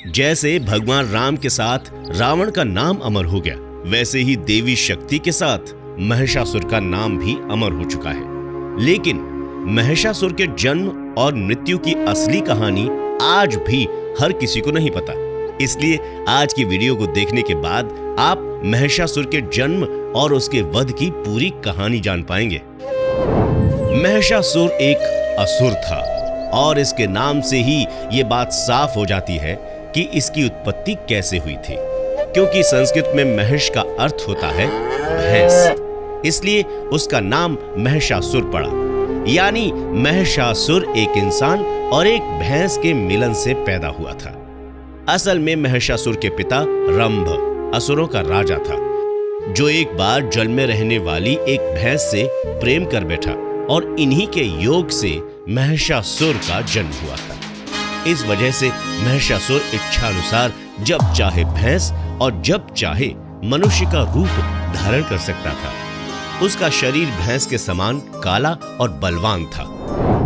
जैसे भगवान राम के साथ रावण का नाम अमर हो गया, वैसे ही देवी शक्ति के साथ महिषासुर का नाम भी अमर हो चुका है। लेकिन महिषासुर के जन्म और मृत्यु की असली कहानी आज भी हर किसी को नहीं पता। इसलिए आज की वीडियो को देखने के बाद आप महिषासुर के जन्म और उसके वध की पूरी कहानी जान पाएंगे। महिषासुर एक असुर था और इसके नाम से ही ये बात साफ हो जाती है कि इसकी उत्पत्ति कैसे हुई थी, क्योंकि संस्कृत में महिष का अर्थ होता है भैंस, इसलिए उसका नाम महिषासुर पड़ा। यानी महिषासुर एक इंसान और एक भैंस के मिलन से पैदा हुआ था। असल में महिषासुर के पिता रंभ असुरों का राजा था, जो एक बार जल में रहने वाली एक भैंस से प्रेम कर बैठा और इन्हीं के योग से महिषासुर का जन्म हुआ था। इस वजह से महिषासुर इच्छा अनुसार जब चाहे भैंस और जब चाहे मनुष्य का रूप धारण कर सकता था। उसका शरीर भैंस के समान काला और बलवान था।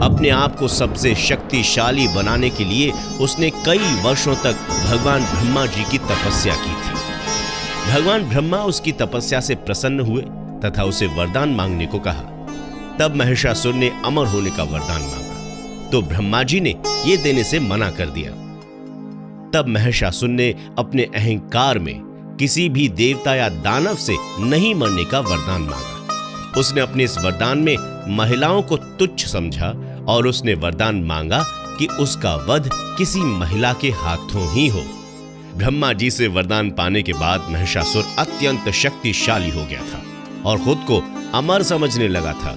अपने आप को सबसे शक्तिशाली बनाने के लिए उसने कई वर्षों तक भगवान ब्रह्मा जी की तपस्या की थी। भगवान ब्रह्मा उसकी तपस्या से प्रसन्न हुए तथा उसे वरदान मांगने को कहा। तब महिषासुर ने अमर होने का वरदान मांगा, तो ब्रह्मा जी ने यह देने से मना कर दिया। तब महिषासुर ने अपने अहंकार में किसी भी देवता या दानव से नहीं मरने का वरदान मांगा। उसने अपने इस वरदान में महिलाओं को तुच्छ समझा और उसने वरदान मांगा कि उसका वध किसी महिला के हाथों ही हो। ब्रह्मा जी से वरदान पाने के बाद महिषासुर अत्यंत शक्तिशाली हो गया था और खुद को अमर समझने लगा था,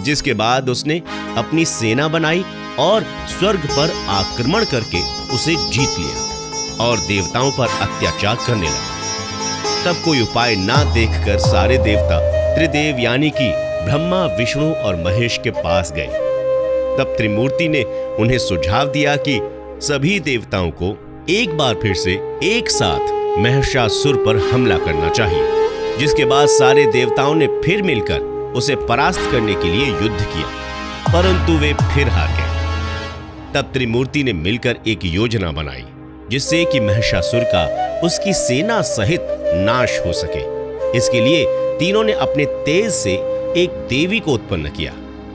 जिसके बाद उसने अपनी सेना बनाई और स्वर्ग पर आक्रमण करके उसे जीत लिया और देवताओं पर अत्याचार करने लगा। तब कोई उपाय ना देखकर सारे देवता त्रिदेव यानी कि ब्रह्मा, विष्णु और महेश के पास गए। तब त्रिमूर्ति ने उन्हें सुझाव दिया कि सभी देवताओं को एक बार फिर से एक साथ महिषासुर पर हमला करना चाहिए, जिसके बाद सारे देवताओं ने फिर मिलकर उसे परास्त करने के लिए युद्ध किया, परंतु वे फिर हार गए। तब त्रिमूर्ति ने मिलकर एक योजना बनाई जिससे कि महिषासुर का उसकी सेना सहित नाश हो सके। इसके लिए तीनों ने अपने तेज से एक देवी को उत्पन्न किया,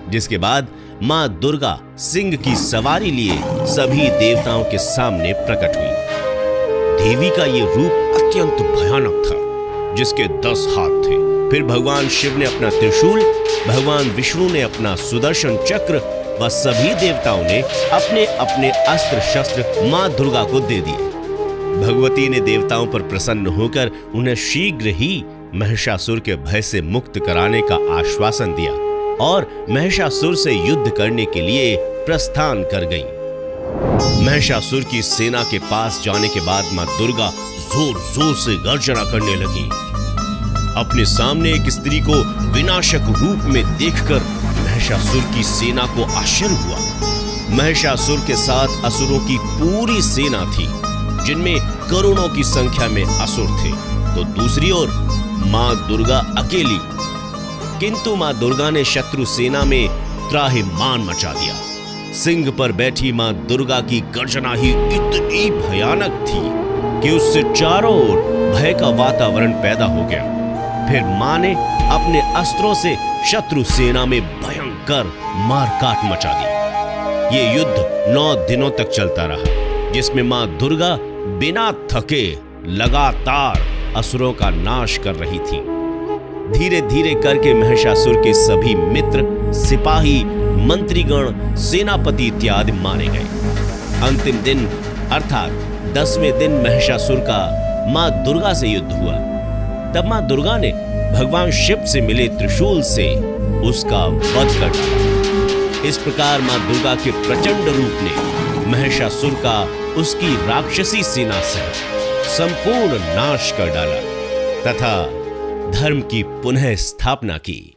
जिसके बाद मां दुर्गा सिंह की सवारी लिए सभी देवताओं के सामने प्रकट हुई। देवी का ये रूप अत्यंत भयानक था, जिसके 10 हाथ थे। फिर भगवान शिव ने अपना त्रिशूल, भगवान विष्णु ने अपना सुदर्शन चक्र व सभी देवताओं ने अपने अपने अस्त्र शस्त्र मां दुर्गा को दे दिए। भगवती ने देवताओं पर प्रसन्न होकर उन्हें शीघ्र ही महिषासुर के भय से मुक्त कराने का आश्वासन दिया और महिषासुर से युद्ध करने के लिए प्रस्थान कर गईं। महिषासुर की सेना के पास जाने के बाद मां दुर्गा जोर जोर से गर्जना करने लगी। अपने सामने एक स्त्री को विनाशक रूप में देखकर महिषासुर की सेना को आश्चर्य हुआ। महिषासुर के साथ असुरों की पूरी सेना थी, जिनमें करोड़ों की संख्या में असुर थे, तो दूसरी ओर मां दुर्गा अकेली। किंतु मां दुर्गा ने शत्रु सेना में त्राहिमाम मचा दिया। सिंह पर बैठी मां दुर्गा की गर्जना ही इतनी भयानक थी कि उससे चारों ओर भय का वातावरण पैदा हो गया। फिर मां ने अपने अस्त्रों से शत्रु सेना में भयंकर मारकाट मचा दी। ये युद्ध 9 दिनों तक चलता रहा, जिसमें मां दुर्गा बिना थके लगातार असुरों का नाश कर रही थी। धीरे धीरे करके महिषासुर के सभी मित्र, सिपाही, मंत्रीगण, सेनापति इत्यादि मारे गए। अंतिम दिन अर्थात 10वें दिन महिषासुर का मां दुर्गा से युद्ध हुआ। तब मां दुर्गा ने भगवान शिव से मिले त्रिशूल से उसका वध कर डाला। इस प्रकार मां दुर्गा के प्रचंड रूप ने महिषासुर का उसकी राक्षसी सेना से संपूर्ण नाश कर डाला तथा धर्म की पुनः स्थापना की।